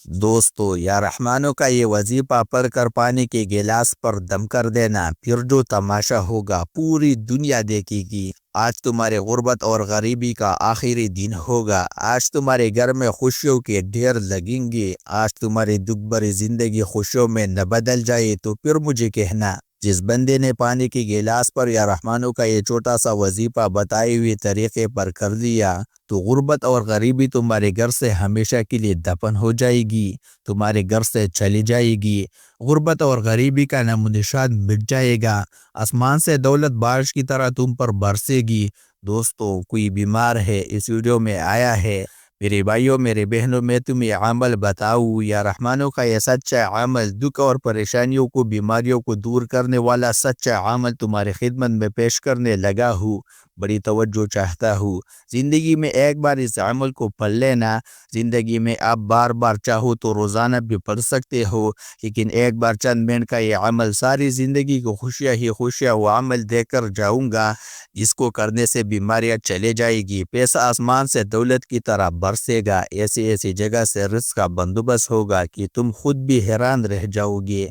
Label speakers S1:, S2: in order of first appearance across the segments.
S1: دوستو یا رحمانوں کا یہ وظیفہ پڑھ کر پانی کے گلاس پر دم کر دینا، پھر جو تماشا ہوگا پوری دنیا دیکھے گی۔ آج تمہارے غربت اور غریبی کا آخری دن ہوگا۔ آج تمہارے گھر میں خوشیوں کے ڈھیر لگیں گے۔ آج تمہاری دکھ بھری زندگی خوشیوں میں نہ بدل جائے تو پھر مجھے کہنا۔ جس بندے نے پانی کے گلاس پر یا رحمانوں کا یہ چھوٹا سا وظیفہ بتائے ہوئے طریقے پر کر دیا تو غربت اور غریبی تمہارے گھر سے ہمیشہ کے لیے دفن ہو جائے گی، تمہارے گھر سے چلی جائے گی۔ غربت اور غریبی کا نام و نشان مٹ جائے گا۔ آسمان سے دولت بارش کی طرح تم پر برسے گی۔ دوستو، کوئی بیمار ہے اس ویڈیو میں آیا ہے، میرے بھائیوں میرے بہنوں، میں تمہیں عمل بتاؤں یا رحمانوں کا یہ سچا عمل، دکھ اور پریشانیوں کو بیماریوں کو دور کرنے والا سچا عمل تمہاری خدمت میں پیش کرنے لگا ہوں۔ بڑی توجہ چاہتا ہوں۔ زندگی میں ایک بار اس عمل کو پڑھ لینا۔ زندگی میں آپ بار بار چاہو تو روزانہ بھی پڑھ سکتے ہو، لیکن ایک بار چند منٹ کا یہ عمل ساری زندگی کو خوشیاں ہی خوشیاں وہ عمل دے کر جاؤں گا جس کو کرنے سے بیماریاں چلے جائے گی، پیسہ آسمان سے دولت کی طرح برسے گا، ایسی ایسی جگہ سے رزق کا بندوبست ہوگا کہ تم خود بھی حیران رہ جاؤ گے۔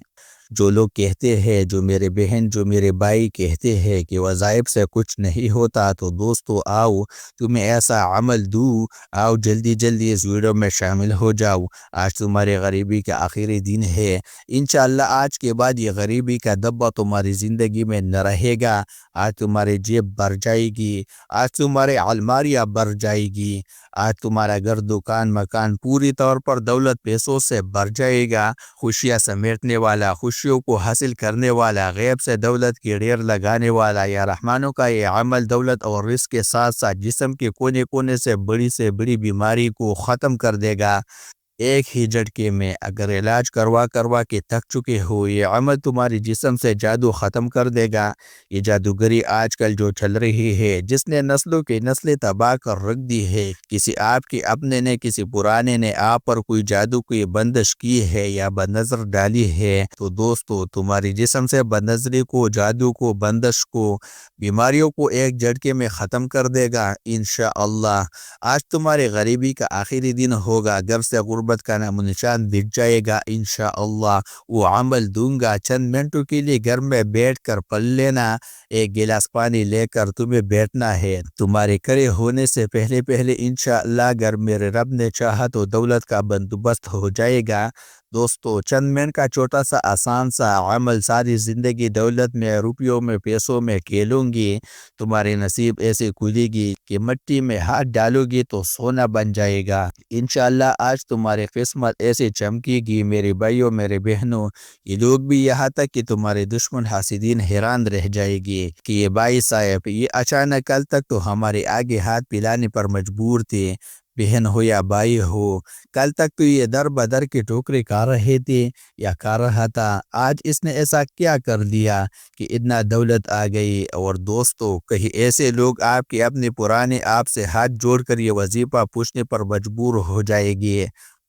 S1: جو لوگ کہتے ہیں، جو میرے بہن جو میرے بھائی کہتے ہیں کہ وظائف سے کچھ نہیں ہوتا، تو دوستو آؤ تمہیں ایسا عمل دوں، آؤ جلدی جلدی اس ویڈیو میں شامل ہو جاؤ۔ آج تمہاری غریبی کا آخری دن ہے۔ انشاءاللہ آج کے بعد یہ غریبی کا دبا تمہاری زندگی میں نہ رہے گا۔ آج تمہاری جیب بھر جائے گی، آج تمہاری الماریاں بھر جائے گی، آج تمہارا گھر دکان مکان پوری طور پر دولت پیسوں سے بھر جائے گا۔ خوشیاں سمیٹنے والا، خوشیوں کو حاصل کرنے والا، غیب سے دولت کی ڈھیر لگانے والا یا رحمانوں کا یہ عمل دولت اور رزق کے ساتھ ساتھ جسم کے کونے کونے سے بڑی بیماری کو ختم کر دے گا ایک ہی جھٹکے میں۔ اگر علاج کروا کے تھک چکے ہو، یہ عمل تمہاری جسم سے جادو ختم کر دے گا۔ یہ جادوگری آج کل جو چل رہی ہے، جس نے نسلوں کی نسلیں تباہ کر رکھ دی ہے، کسی آپ کے اپنے نے کسی پرانے نے آپ پر کوئی جادو کی بندش کی ہے یا بد نظر ڈالی ہے، تو دوستو تمہاری جسم سے بد نظری کو، جادو کو، بندش کو، بیماریوں کو ایک جھٹکے میں ختم کر دے گا انشاءاللہ۔ آج تمہاری غریبی کا آخری دن ہوگا، گھر سے غربت کا نام و نشان دکھ جائے گا انشاءاللہ۔ وہ عمل دوں گا، چند منٹوں کے لیے گھر میں بیٹھ کر پڑھ لینا۔ ایک گلاس پانی لے کر تمہیں بیٹھنا ہے، تمہارے کھڑے ہونے سے پہلے انشاءاللہ اگر میرے رب نے چاہا تو دولت کا بندوبست ہو جائے گا۔ دوستو، چند منٹ کا چھوٹا سا آسان سا عمل ساری زندگی دولت میں، روپیوں میں، پیسوں میں کھیلوں گی۔ تمہاری نصیب ایسے کھلے گی کہ مٹی میں ہاتھ ڈالو گی تو سونا بن جائے گا انشاءاللہ۔ آج تمہاری قسمت ایسے چمکے گی میرے بھائیوں میرے بہنوں، یہ لوگ بھی یہاں تک کہ تمہارے دشمن حاسدین حیران رہ جائے گی کہ یہ بھائی صاحب یہ اچانک کل تک تو ہمارے آگے ہاتھ پلانے پر مجبور تھے، بہن ہو یا بھائی ہو، کل تک تو یہ در بدر کی ٹوکری کھا رہے تھے یا کھا رہا تھا، آج اس نے ایسا کیا کر دیا کہ اتنا دولت آ گئی۔ اور دوستو، کہیں ایسے لوگ آپ کے اپنے پرانے آپ سے ہاتھ جوڑ کر یہ وظیفہ پوچھنے پر مجبور ہو جائے گی۔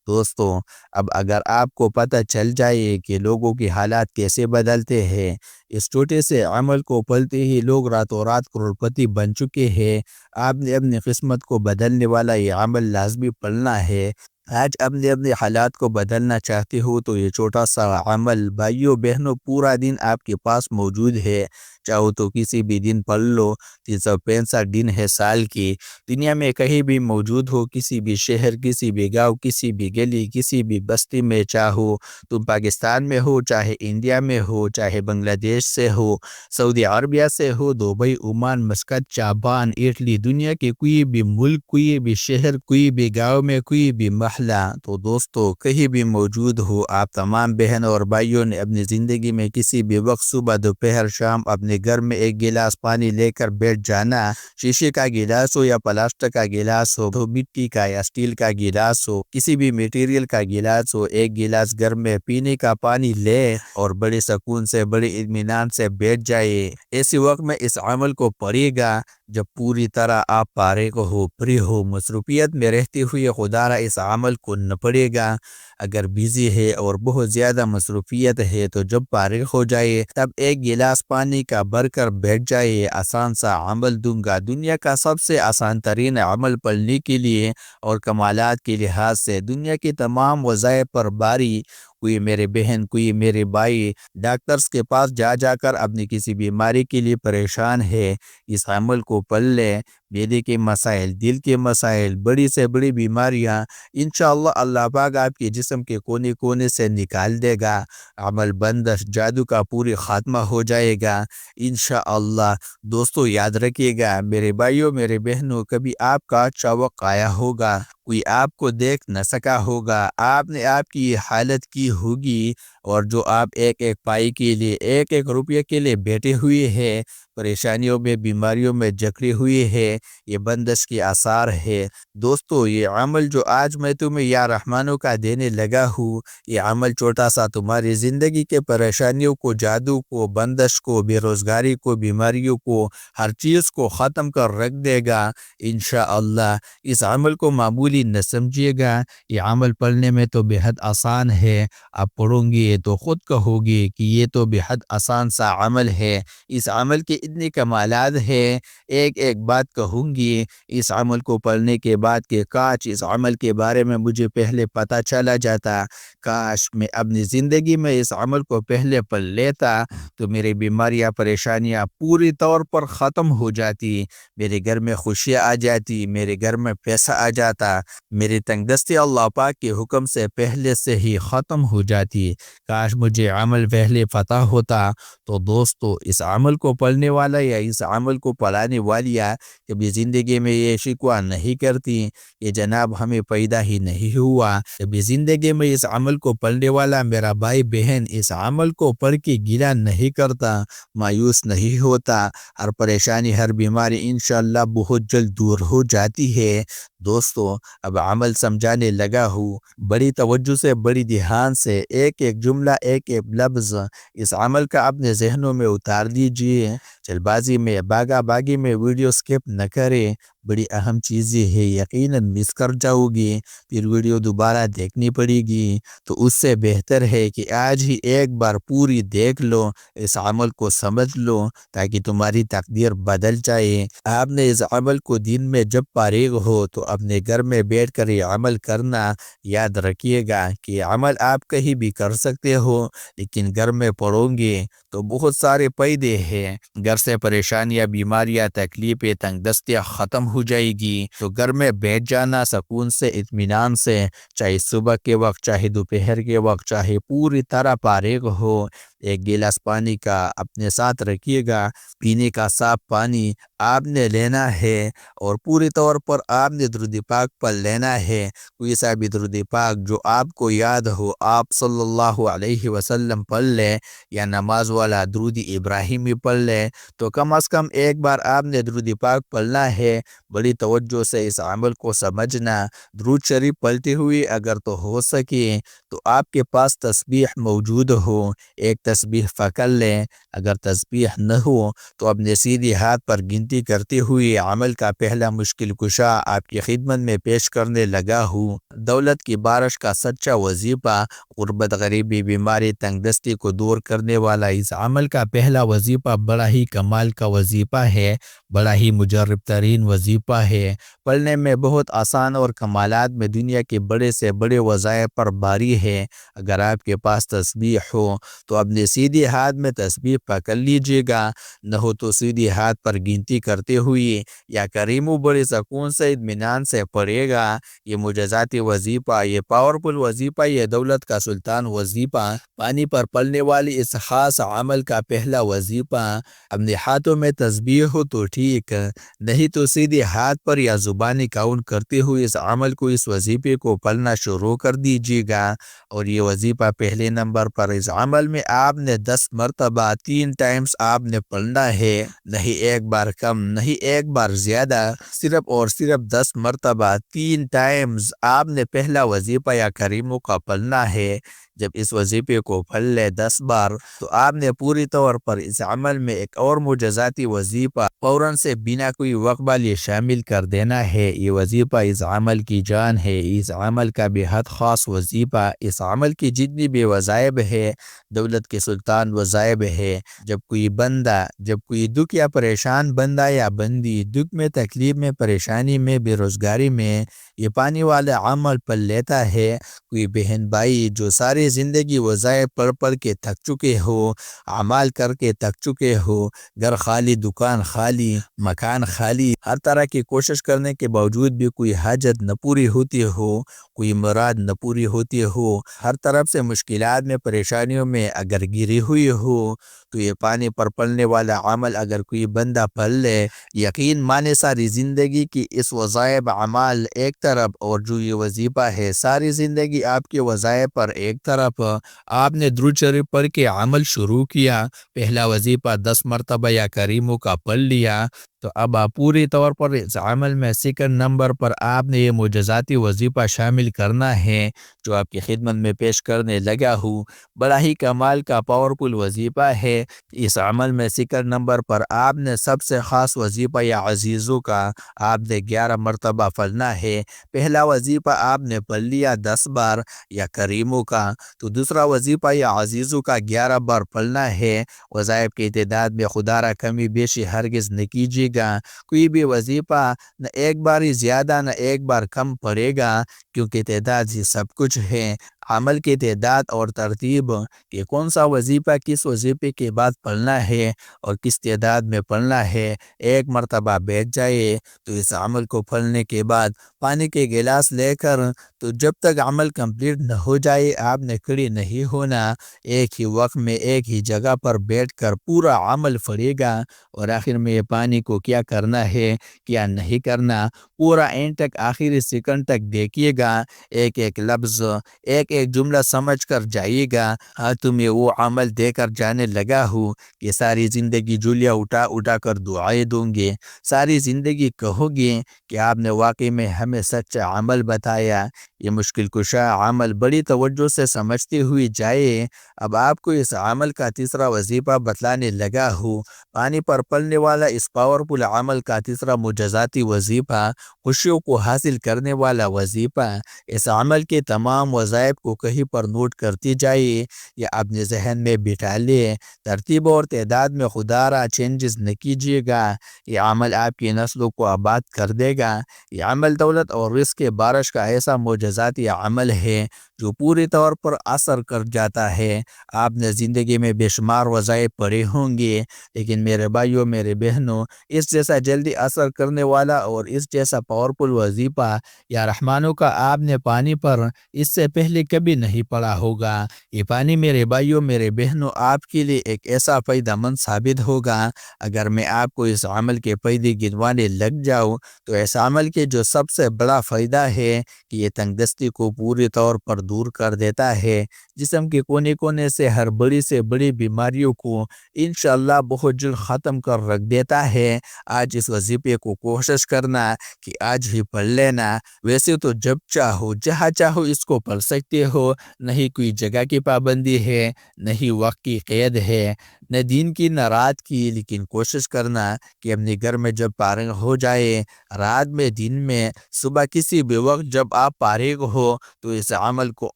S1: دوستو، اب اگر آپ کو پتہ چل جائے کہ لوگوں کی حالات کیسے بدلتے ہیں، اس چھوٹے سے عمل کو پلتے ہی لوگ راتوں رات کروڑپتی بن چکے ہیں، آپ نے اپنی قسمت کو بدلنے والا یہ عمل لازمی پڑھنا ہے۔ آج اپنے حالات کو بدلنا چاہتے ہو تو یہ چھوٹا سا عمل بھائیوں بہنوں پورا دن آپ کے پاس موجود ہے، چاہو تو کسی بھی دن پڑھ لو۔ 365 دن ہے سال کی، دنیا میں کہیں بھی موجود ہو، کسی بھی شہر، کسی بھی گاؤں، کسی بھی گلی، کسی بھی بستی میں، چاہو تم پاکستان میں ہو، چاہے انڈیا میں ہو، چاہے بنگلہ دیش سے ہو، سعودی عربیہ سے ہو، Dubai, Oman, Muscat, Japan, Italy, دنیا کے کوئی بھی ملک، کوئی بھی شہر، کوئی بھی گاؤں میں، کوئی بھی محلہ، تو دوستو کہیں بھی موجود ہو، آپ تمام بہن اور بھائیوں نے اپنی زندگی میں کسی بھی وقت صبح دوپہر شام اپنے گھر میں ایک گلاس پانی لے کر بیٹھ جانا، شیشے کا گلاس ہو یا پلاسٹک کا گلاس ہو، تو مٹی کا یا اسٹیل کا گلاس ہو، کسی بھی میٹیریل کا گلاس ہو، ایک گلاس گھر میں پینے کا پانی لے اور بڑے سکون سے بڑے اطمینان سے بیٹھ جائے۔ ایسی وقت میں اس عمل کو پڑھے گا جب پوری طرح آپ فارغ ہو، فری ہو، مصروفیت میں رہتے ہوئے خدا را اس عمل کو نہ پڑھے گا۔ اگر بیزی ہے اور بہت زیادہ مصروفیت ہے تو جب فارغ ہو جائے تب ایک گلاس پانی کا بھر کر بیٹھ جائے۔ آسان سا عمل دوں گا، دنیا کا سب سے آسان ترین عمل پڑھنے کے لیے اور کمالات کے لحاظ سے دنیا کے تمام وظائف پر باری۔ کوئی میرے بہن، کوئی میرے بھائی ڈاکٹرز کے پاس جا کر اپنی کسی بیماری کے لیے پریشان ہے، اس عمل کو پڑھ لے۔ معدے کے مسائل، دل کے مسائل، بڑی سے بڑی بیماریاں انشاءاللہ اللہ پاک آپ کے جسم کے کونے کونے سے نکال دے گا۔ عمل بندش جادو کا پوری خاتمہ ہو جائے گا انشاءاللہ۔ دوستو یاد رکھیے گا میرے بھائیوں، میرے بہنوں، کبھی آپ کا اچھا وقت آیا ہوگا، کوئی آپ کو دیکھ نہ سکا ہوگا، آپ نے آپ کی حالت کی ہوگی، اور جو آپ ایک ایک پائی کے لیے، ایک ایک روپیے کے لیے بیٹھے ہوئے ہیں، پریشانیوں میں، بیماریوں میں جکڑے ہوئے ہیں، یہ بندش کے آثار ہے۔ دوستو یہ عمل جو آج میں تمہیں یا رحمانوں کا دینے لگا ہوں، یہ عمل چھوٹا سا تمہاری زندگی کے پریشانیوں کو، جادو کو، بندش کو، بے روزگاری کو، بیماریوں کو، ہر چیز کو ختم کر رکھ دے گا انشاءاللہ۔ اس عمل کو معمولی نہ سمجھیے گا، یہ عمل پڑھنے میں تو بے حد آسان ہے۔ آپ پڑھوں گے تو خود کہو گے کہ یہ تو بے حد آسان سا عمل ہے، اس عمل کے اتنے کمالات ہیں، ایک ایک بات کہوں گی اس عمل کو پڑھنے کے بعد کہ کاش اس عمل کے بارے میں مجھے پہلے پتہ چلا جاتا، کاش میں اپنی زندگی میں اس عمل کو پہلے پڑھ لیتا تو میری بیماریاں، پریشانیاں پوری طور پر ختم ہو جاتی، میرے گھر میں خوشیاں آ جاتی، میرے گھر میں پیسہ آ جاتا، میری تنگ دستی اللہ پاک کے حکم سے پہلے سے ہی ختم ہو جاتی۔ کاش مجھے عمل پہلے پتہ ہوتا۔ تو دوستو اس عمل کو پڑھنے والا یا اس عمل کو پڑھانے والیاں کبھی زندگی میں یہ شکوہ نہیں کرتی کہ جناب ہمیں پیدا ہی نہیں ہوا، کبھی زندگی میں اس عمل کو پڑھنے والا میرا بھائی بہن اس عمل کو پڑھ کے گلہ نہیں کرتا، مایوس نہیں ہوتا، ہر پریشانی، ہر بیماری انشاءاللہ بہت جلد دور ہو جاتی ہے۔ دوستو اب عمل سمجھانے لگا ہوں، بڑی توجہ سے، بڑی دھیان سے ایک ایک جملہ، ایک ایک لفظ اس عمل کا اپنے ذہنوں میں اتار دیجئے۔ چل بازی میں، باغا باغی میں ویڈیو سکپ نہ کرے، بڑی اہم چیزیں ہے، یقیناً مس کر جاؤ گی، پھر ویڈیو دوبارہ دیکھنی پڑے گی۔ تو اس سے بہتر ہے کہ آج ہی ایک بار پوری دیکھ لو، اس عمل کو سمجھ لو تاکہ تمہاری تقدیر بدل جائے۔ آپ نے اس عمل کو دن میں جب فارغ ہو تو اپنے گھر میں بیٹھ کر یہ عمل کرنا۔ یاد رکھیے گا کہ یہ عمل آپ کہیں بھی کر سکتے ہو، لیکن گھر میں پڑھو گے تو بہت سارے فائدے ہیں، گھر سے پریشانیاں، بیماریاں، تکلیفیں، تنگ دستیاں ختم ہو جائے گی۔ تو گھر میں بیٹھ جانا سکون سے، اطمینان سے، چاہے صبح کے وقت، چاہے دوپہر کے وقت، چاہے پوری طرح فارغ ہو، ایک گلاس پانی کا اپنے ساتھ رکھیے گا، پینے کا صاف پانی آپ نے لینا ہے، اور پوری طور پر آپ نے درود پاک پر لینا ہے، کوئی سا بھی درود پاک جو آپ کو یاد ہو آپ صلی اللہ علیہ وسلم پڑھ لے، یا نماز والا درود ابراہیمی پڑھ لے، تو کم از کم ایک بار آپ نے درود پاک پڑھنا ہے۔ بڑی توجہ سے اس عمل کو سمجھنا، درود شریف پڑھتے ہوئے اگر تو ہو سکے تو آپ کے پاس تسبیح موجود ہو، ایک تسبیح پکڑ لیں، اگر تسبیح نہ ہو تو اپنے سیدھے ہاتھ پر گنتی کرتے ہوئے عمل کا پہلا مشکل کشا آپ کی خدمت میں پیش کرنے لگا ہوں۔ دولت کی بارش کا سچا وظیفہ، غربت، غریبی، بیماری، تنگ دستی کو دور کرنے والا اس عمل کا پہلا وظیفہ بڑا ہی کمال کا وظیفہ ہے، بڑا ہی مجرب ترین وظیفہ ہے، پڑھنے میں بہت آسان اور کمالات میں دنیا کے بڑے سے بڑے وظائف پر باری ہے۔ اگر آپ کے پاس تسبیح ہو تو اپنے سیدھے ہاتھ میں تسبیح پکڑ لیجئے گا، نہ ہو تو سیدھے ہاتھ پر گنتی کرتے ہوئے یا کریمو بڑے سکون سے، اطمینان سے پڑھے گا۔ یہ معجزاتی وظیفہ، یہ پاورفل وظیفہ، یہ دولت کا سلطان وظیفہ، پانی پر پڑھنے والی اس خاص عمل کا پہلا وظیفہ، اپنے ہاتھوں میں تسبیح ہو تو ٹھیک، نہیں تو سیدھے ہاتھ پر یا زبانی کاؤنٹ کرتے ہوئے اس عمل کو، اس وظیفے کو پڑھنا شروع کر دیجیے گا۔ اور یہ وظیفہ پہلے نمبر پر اس عمل میں آپ نے 10 مرتبہ 3 ٹائمز آپ نے پڑھنا ہے، نہیں ایک بار کم، نہیں ایک بار زیادہ، صرف اور صرف 10 مرتبہ 3 ٹائمز آپ نے پہلا وظیفہ یا کریموں کا پڑھنا ہے۔ جب اس وظیفے کو پڑھ لے 10 بار تو آپ نے پوری طور پر اس عمل میں ایک اور معجزاتی وظیفہ فوراً سے بنا کوئی وقت لیے شامل کر دینا ہے۔ یہ وظیفہ اس عمل کی جان ہے، اس عمل کا بے حد خاص وظیفہ، اس عمل کی جتنی بھی وظائف ہے، دولت کے سلطان وظائف ہے، جب کوئی دکھ یا پریشان بندہ یا بندی دکھ میں، تکلیف میں، پریشانی میں، بے روزگاری میں یہ پانی والا عمل پڑھ لیتا ہے، کوئی بہن بھائی جو ساری زندگی وظائف پڑھ کے تھک چکے ہو، اعمال کر کے تھک چکے ہو، گھر خالی، دکان خالی، مکان خالی، ہر طرح کی کوشش کرنے کے باوجود بھی کوئی حاجت نہ پوری ہوتی ہو، کوئی مراد نہ پوری ہوتی ہو، ہر طرف سے مشکلات میں، پریشانیوں میں اگر گری ہوئی ہو، تو یہ پانی پر پڑنے والا عمل اگر کوئی بندہ پڑھ لے، یقین مانے ساری زندگی کی اس وظائف اعمال ایک طرف اور جو یہ وظیفہ ہے ساری زندگی آپ کے وظائف پر ایک طرف، آپ نے درود شریف پڑھ کے عمل شروع کیا، پہلا وظیفہ 10 مرتبہ یا کریموں کا پڑھ لیا، تو اب آپ پوری طور پر اس عمل میں سیکنڈ نمبر پر آپ نے یہ معجزاتی وظیفہ شامل کرنا ہے جو آپ کی خدمت میں پیش کرنے لگا ہوں۔ بڑا ہی کمال کا پاورفل وظیفہ ہے۔ اس عمل میں سیکنڈ نمبر پر آپ نے سب سے خاص وظیفہ یا عزیزوں کا آپ نے 11 مرتبہ پڑھنا ہے۔ پہلا وظیفہ آپ نے پڑھ لیا 10 بار یا کریموں کا، تو دوسرا وظیفہ یا عزیزوں کا 11 بار پڑھنا ہے۔ وظائف کی تعداد میں خدا را کمی بیشی ہرگز نہ کیجیے گا، کوئی بھی وظیفہ نہ ایک بار ہی زیادہ نہ ایک بار کم پڑے گا، کیونکہ تعداد ہی سب کچھ ہے۔ عمل کی تعداد اور ترتیب کہ کون سا وظیفہ کس وظیفے کے بعد پڑھنا ہے اور کس تعداد میں پڑھنا ہے، ایک مرتبہ بیٹھ جائے تو اس عمل کو پڑھنے کے بعد پانی کے گلاس لے کر تو جب تک عمل کمپلیٹ نہ ہو جائے آپ نے کھڑی نہیں ہونا، ایک ہی وقت میں ایک ہی جگہ پر بیٹھ کر پورا عمل پڑھے گا، اور آخر میں یہ پانی کو کیا کرنا ہے کیا نہیں کرنا پورا اینڈ تک آخری سیکنڈ تک دیکھیے گا، ایک ایک لفظ ایک ایک جملہ سمجھ کر جائیے گا۔ ہاں تمہیں وہ عمل دے کر جانے لگا ہوں کہ ساری زندگی جولیاں اٹھا کر دعائیں دوں گے، ساری زندگی کہو گے کہ آپ نے واقعی میں ہمیں سچا عمل بتایا۔ یہ مشکل کشا عمل بڑی توجہ سے سمجھتے ہوئے جائے۔ اب آپ کو اس عمل کا تیسرا وظیفہ بتلانے لگا ہوں، پانی پر پڑنے والا اس پاورفل عمل کا تیسرا معجزاتی وظیفہ، خوشیوں کو حاصل کرنے والا وظیفہ۔ اس عمل کے تمام وظائف کو کہیں پر نوٹ کرتی جائے یا اپنے ذہن میں بٹھا لے، ترتیب اور تعداد میں خدا را چینجز نہ کیجیے گا، یہ عمل آپ کی نسلوں کو آباد کر دے گا۔ یہ عمل دولت اور رزق کے بارش کا ایسا معجزاتی عمل ہے جو پوری طور پر اثر کر جاتا ہے۔ آپ نے زندگی میں بے شمار وظائف پڑھے ہوں گے، لیکن میرے بھائیوں میرے بہنوں، اس جیسا جلدی اثر کرنے والا اور اس جیسا پاورفل وظیفہ یا رحمانوں کا آپ نے پانی پر اس سے پہلے کبھی نہیں پڑھا ہوگا۔ یہ پانی میرے بھائیوں میرے بہنوں آپ کے لیے ایک ایسا فائدہ مند ثابت ہوگا۔ اگر میں آپ کو اس عمل کے فائدے گنوانے لگ جاؤں تو اس عمل کے جو سب سے بڑا فائدہ ہے کہ یہ تنگ دستی کو پوری طور پر دور کر دیتا ہے، جسم کے کونے کونے سے ہر بڑی سے بڑی بیماریوں کو انشاءاللہ بہت جلد ختم کر رکھ دیتا ہے۔ آج اس وظیفے کو کوشش کرنا کہ آج ہی پڑھ لینا، ویسے تو جب چاہو جہاں چاہو اس کو پڑھ سکتے ہو، نہیں کوئی جگہ کی پابندی ہے، نہیں وقت کی قید ہے، نہ دین کی نہ رات کی، لیکن کوشش کرنا کہ اپنے گھر میں جب فارغ ہو جائے، رات میں دن میں صبح کسی بھی وقت جب آپ فارغ ہو تو اس عمل کو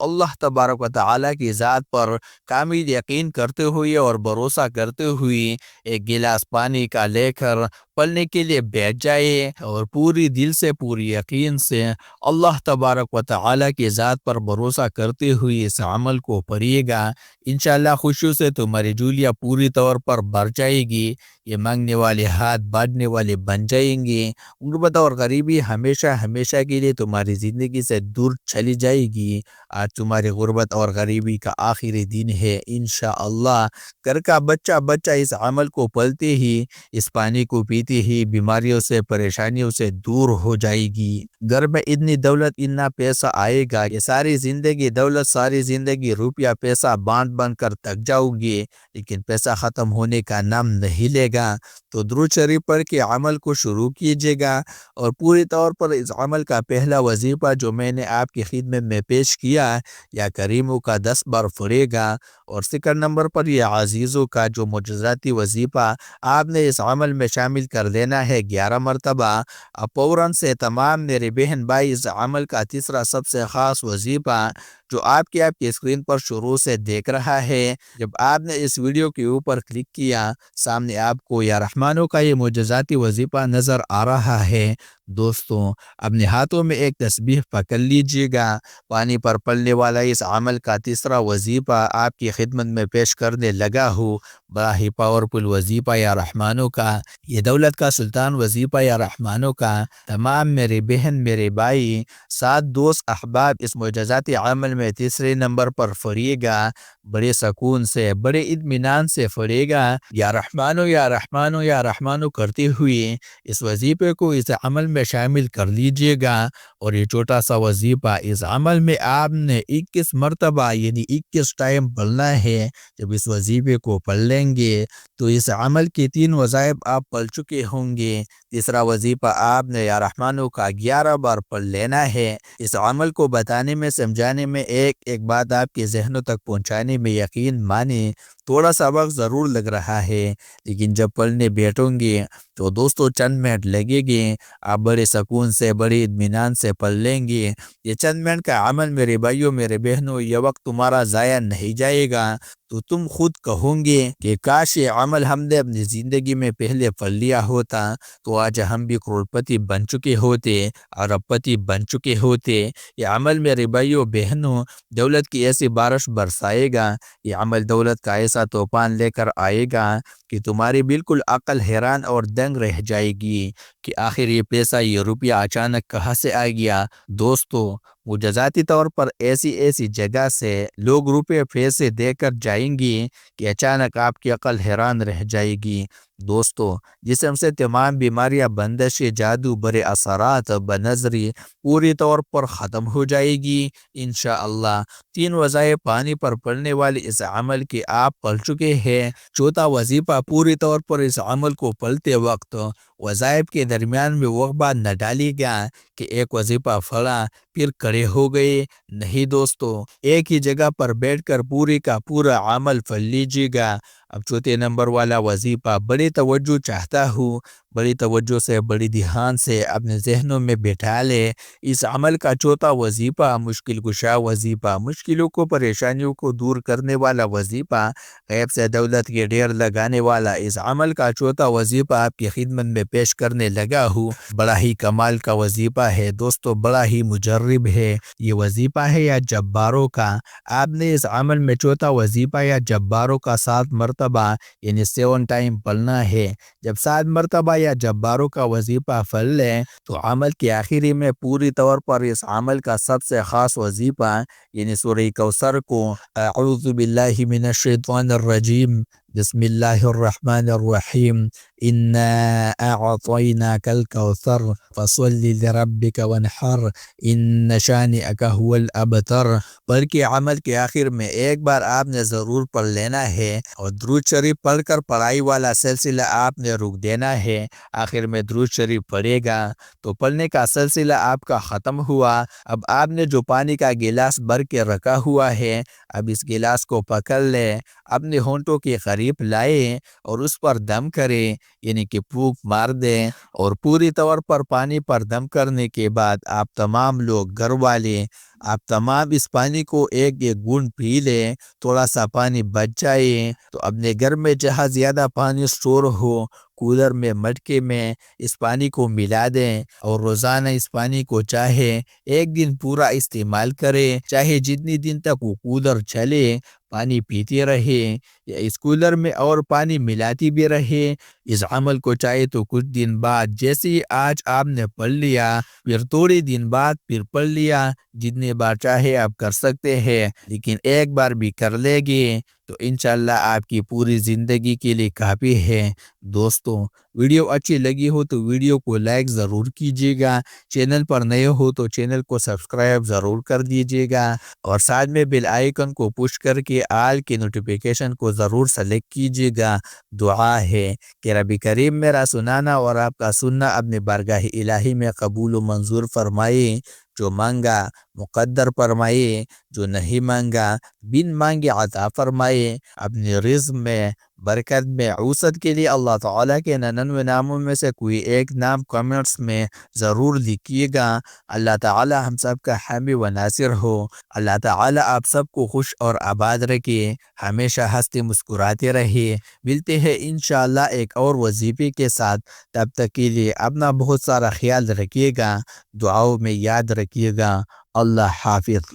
S1: اللہ تبارک و تعالی کی ذات پر کامل یقین کرتے ہوئے اور بھروسہ کرتے ہوئے ایک گلاس پانی کا لے کر پڑھنے کے لیے بیٹھ جائے، اور پوری دل سے پوری یقین سے اللہ تبارک و تعالی کی ذات پر بھروسہ کرتے ہوئے اس عمل کو پڑھیے گا۔ انشاءاللہ خوشیوں سے تمہاری جولیاں پوری طور پر بھر جائے گی، یہ مانگنے والے ہاتھ بانٹنے والے بن جائیں گے، غربت اور غریبی ہمیشہ ہمیشہ کے لیے تمہاری زندگی سے دور چلی جائے گی۔ آج تمہاری غربت اور غریبی کا آخری دن ہے انشاءاللہ۔ گھر کا بچہ اس عمل کو پڑھتے ہی، اس پانی کو پیتے ہی بیماریوں سے پریشانیوں سے دور ہو جائے گی۔ گھر میں اتنی دولت اتنا پیسہ آئے گا کہ ساری زندگی دولت ساری زندگی روپیہ پیسہ بانٹ کر تک جاؤ گے، لیکن پیسہ ختم ہونے کا نام نہیں لے گا تو درود شریف پڑھ کے عمل کو شروع کیجیے گا، اور پوری طور پر اس عمل کا پہلا وظیفہ جو میں نے آپ کی خدمت میں پیش کیا یا کریموں کا 10 بار پڑھے گا، اور سیکنڈ نمبر پر یہ عزیزوں کا جو معجزاتی وظیفہ آپ نے اس عمل میں شامل کر دینا ہے 11 مرتبہ۔ اب فوراً سے تمام میرے بہن بھائی اس عمل کا تیسرا سب سے خاص وظیفہ جو آپ کی اسکرین پر شروع سے دیکھ رہا ہے، جب آپ نے اس ویڈیو کے اوپر کلک کیا سامنے آپ کو یا رحمانوں کا یہ معجزاتی وظیفہ نظر آ رہا ہے۔ دوستوں اپنے ہاتھوں میں ایک تسبیح پکڑ لیجیے گا، پانی پر پڑنے والا اس عمل کا تیسرا وظیفہ آپ کی خدمت میں پیش کرنے لگا ہوں۔ بڑا ہی پاورفل وظیفہ یا رحمانوں کا، یہ دولت کا سلطان وظیفہ یا رحمانوں کا تمام میرے بہن میرے بھائی ساتھ دوست احباب اس معجزاتی عمل میں تیسرے نمبر پر پڑھیے گا، بڑے سکون سے بڑے اطمینان سے پڑھے گا، یا رحمانو یا رحمانو یا رحمانو کرتے ہوئے اس وظیفے کو اس عمل میں شامل کر لیجئے گا۔ اور یہ چھوٹا سا وظیفہ اس عمل میں آپ نے 21 مرتبہ یعنی 21 ٹائم پڑھنا ہے۔ جب اس وظیفے کو پڑھ لیں گے تو اس عمل کے 3 وظائف آپ پڑھ چکے ہوں گے۔ تیسرا وظیفہ آپ نے یا رحمانوں کا 11 بار پڑھ لینا ہے۔ اس عمل کو بتانے میں سمجھانے میں ایک بات آپ کے ذہنوں تک پہنچانے میں یقین مانیں تھوڑا سا وقت ضرور لگ رہا ہے، لیکن جب پڑھنے بیٹھوں گے تو دوستوں چند منٹ لگے گے، آپ بڑے سکون سے بڑے اطمینان سے پڑھ لیں گے۔ یہ چند منٹ کا عمل میرے بھائیوں میرے بہنوں یہ وقت تمہارا ضائع نہیں جائے گا، تو تم خود کہوں گے کہ کاش یہ عمل ہم نے اپنی زندگی میں پہلے پڑھ لیا ہوتا تو آج ہم بھی کروڑپتی بن چکے ہوتے، ارب پتی بن چکے ہوتے۔ یہ عمل میرے بھائیوں بہنوں دولت کی ایسی بارش برسائے گا، یہ عمل دولت کا ایسا طوفان لے کر آئے گا کہ تمہاری بالکل عقل حیران اور دنگ رہ جائے گی کہ آخر یہ پیسہ یہ روپیہ اچانک کہاں سے آ گیا۔ دوستو معجزاتی طور پر ایسی جگہ سے لوگ روپے پیسے دے کر جائیں گے کہ اچانک آپ کی عقل حیران رہ جائے گی۔ دوستو جسم سے تمام بیماریاں بندشیں جادو برے اثرات بنظری پوری طور پر ختم ہو جائے گی انشاءاللہ۔ 3 وظائف پانی پر پڑنے والے اس عمل کے آپ پڑھ چکے ہیں۔ چوتھا وظیفہ پوری طور پر اس عمل کو پڑھتے وقت وظائف کے درمیان میں وقفہ نہ ڈالی گیا کہ ایک وظیفہ پڑھا پھر کھڑے ہو گئے، نہیں دوستو، ایک ہی جگہ پر بیٹھ کر پوری کا پورا عمل پڑھ لیجیے گا۔ اب چوتھے نمبر والا وظیفہ بڑی توجہ چاہتا ہوں، بڑی توجہ سے بڑی دھیان سے اپنے ذہنوں میں بیٹھا لے۔ اس عمل کا چوتھا وظیفہ مشکل کشا وظیفہ، مشکلوں کو پریشانیوں کو دور کرنے والا وظیفہ، غیب سے دولت کے ڈھیر لگانے والا اس عمل کا چوتھا وظیفہ آپ کی خدمت میں پیش کرنے لگا ہوں۔ بڑا ہی کمال کا وظیفہ ہے دوستو، بڑا ہی مجرب ہے۔ یہ وظیفہ ہے یا جباروں کا۔ آپ نے اس عمل میں چوتھا وظیفہ یا جباروں کا 7 مرتبہ یعنی 7 ٹائم پڑھنا ہے۔ جب 7 مرتبہ یا جباروں کا وظیفہ پڑھ لیں تو عمل کے آخری میں پوری طور پر اس عمل کا سب سے خاص وظیفہ یعنی سورہ کوثر کو اعوذ باللہ من الشیطان الرجیم بسم اللہ الرحمن الرحیم انا اعطیناک الکوثر فصل لربک وانحر ان شانئک هو الابتر پڑھ کے عمل کے آخر میں ایک بار آپ نے ضرور پڑھ لینا ہے، اور درود شریف پڑھ کر پڑھائی والا سلسلہ آپ نے رک دینا ہے۔ آخر میں درود شریف پڑھے گا تو پڑھنے کا سلسلہ آپ کا ختم ہوا۔ اب آپ نے جو پانی کا گلاس بھر کے رکھا ہوا ہے، اب اس گلاس کو پکڑ لے، اپنے ہونٹوں کے قریب لائے اور اس پر دم کرے یعنی کہ پھونک مار دیں، اور پوری طور پر پانی پر دم کرنے کے بعد آپ تمام لوگ گھر والے آپ تمام اس پانی کو ایک گھونٹ پی لیں۔ تھوڑا سا پانی بچ جائے تو اپنے گھر میں جہاں زیادہ پانی سٹور ہو کولر میں مٹکے میں اس پانی کو ملا دیں، اور روزانہ اس پانی کو چاہے ایک دن پورا استعمال کرے، چاہے جتنی دن تک وہ کولر چلے پانی پیتے رہے یا اس کولر میں اور پانی ملاتی بھی رہے۔ اس عمل کو چاہے تو کچھ دن بعد جیسے ہی آج آپ نے پڑھ لیا پھر تھوڑے دن بعد پھر پڑھ لیا، جتنے بار چاہے آپ کر سکتے ہیں، لیکن ایک بار بھی کر لے گے تو انشاءاللہ آپ کی پوری زندگی کے لیے کافی ہے۔ دوستوں، ویڈیو اچھی لگی ہو تو ویڈیو کو لائک ضرور کیجیے گا، چینل پر نئے ہو تو چینل کو سبسکرائب ضرور کر دیجیے گا، اور ساتھ میں بیل آئیکن کو پش کر کے آل کی نوٹیفیکیشن کو ضرور سلیکٹ کیجیے گا۔ دعا ہے کہ رب کریم میرا سنانا اور آپ کا سننا اپنے بارگاہ الہی میں قبول و منظور فرمائے، جو مانگا مقدر فرمائے، جو نہیں مانگا بن مانگے عطا فرمائے۔ اپنے رزق میں برکت میں وسعت کے لیے اللہ تعالیٰ کے 99 ناموں میں سے کوئی ایک نام کمنٹس میں ضرور لکھیے گا۔ اللہ تعالیٰ ہم سب کا حامی و ناصر ہو۔ اللہ تعالیٰ آپ سب کو خوش اور آباد رکھے، ہمیشہ ہنستے مسکراتے رہے۔ ملتے ہیں انشاءاللہ ایک اور وظیفے کے ساتھ، تب تک کے لیے اپنا بہت سارا خیال رکھیے گا، دعاؤں میں یاد رکھیے گا۔ اللہ حافظ۔